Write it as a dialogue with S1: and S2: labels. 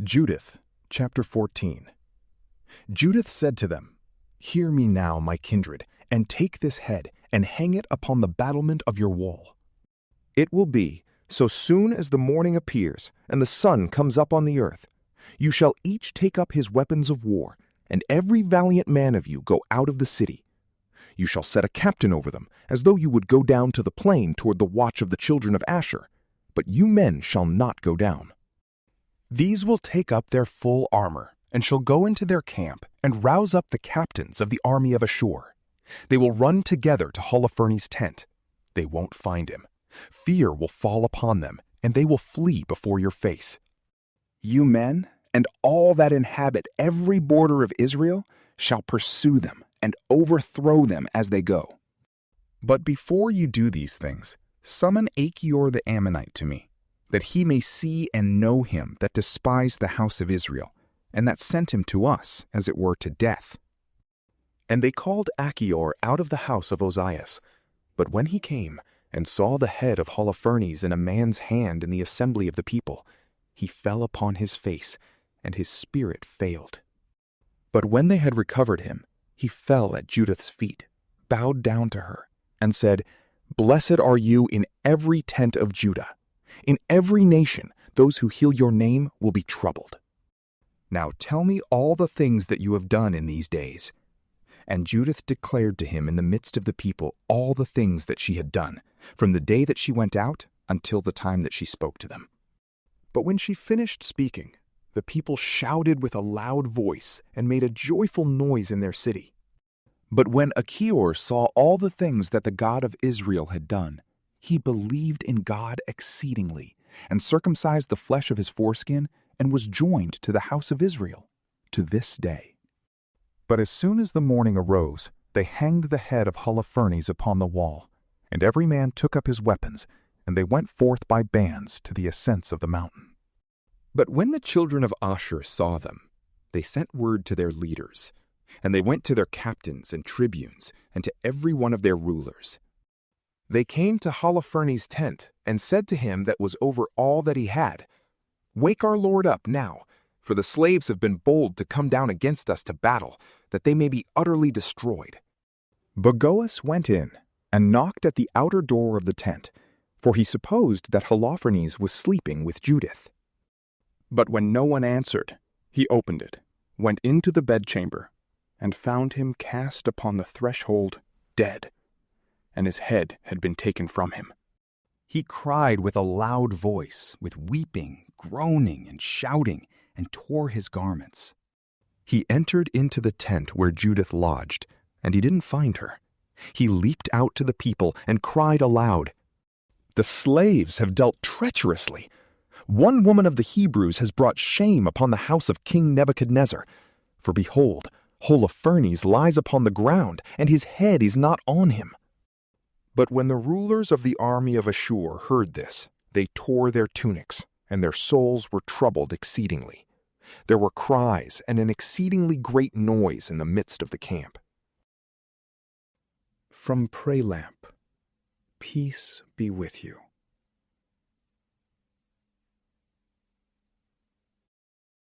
S1: Judith, chapter 14. Judith said to them, "Hear me now, my kindred, and take this head and hang it upon the battlement of your wall. It will be, so soon as the morning appears and the sun comes up on the earth, you shall each take up his weapons of war, and every valiant man of you go out of the city. You shall set a captain over them, as though you would go down to the plain toward the watch of the children of Asher, but you men shall not go down. These will take up their full armor, and shall go into their camp, and rouse up the captains of the army of Ashur. They will run together to Holofernes' tent. They won't find him. Fear will fall upon them, and they will flee before your face. You men, and all that inhabit every border of Israel, shall pursue them, and overthrow them as they go. But before you do these things, summon Achior the Ammonite to me, that he may see and know him that despised the house of Israel, and that sent him to us, as it were, to death." And they called Achior out of the house of Ozias. But when he came and saw the head of Holofernes in a man's hand in the assembly of the people, he fell upon his face, and his spirit failed. But when they had recovered him, he fell at Judith's feet, bowed down to her, and said, "Blessed are you in every tent of Judah. In every nation, those who heal your name will be troubled. Now tell me all the things that you have done in these days." And Judith declared to him in the midst of the people all the things that she had done, from the day that she went out until the time that she spoke to them. But when she finished speaking, the people shouted with a loud voice and made a joyful noise in their city. But when Achior saw all the things that the God of Israel had done, he believed in God exceedingly, and circumcised the flesh of his foreskin, and was joined to the house of Israel to this day. But as soon as the morning arose, they hanged the head of Holofernes upon the wall, and every man took up his weapons, and they went forth by bands to the ascents of the mountain. But when the children of Asher saw them, they sent word to their leaders, and they went to their captains and tribunes, and to every one of their rulers. They came to Holofernes' tent, and said to him that was over all that he had, "Wake our lord up now, for the slaves have been bold to come down against us to battle, that they may be utterly destroyed." Bagoas went in, and knocked at the outer door of the tent, for he supposed that Holofernes was sleeping with Judith. But when no one answered, he opened it, went into the bedchamber, and found him cast upon the threshold, dead, and his head had been taken from him. He cried with a loud voice, with weeping, groaning, and shouting, and tore his garments. He entered into the tent where Judith lodged, and he didn't find her. He leaped out to the people and cried aloud, "The slaves have dealt treacherously. One woman of the Hebrews has brought shame upon the house of King Nebuchadnezzar. For behold, Holofernes lies upon the ground, and his head is not on him." But when the rulers of the army of Ashur heard this, they tore their tunics, and their souls were troubled exceedingly. There were cries and an exceedingly great noise in the midst of the camp. From PrayLamp, peace be with you.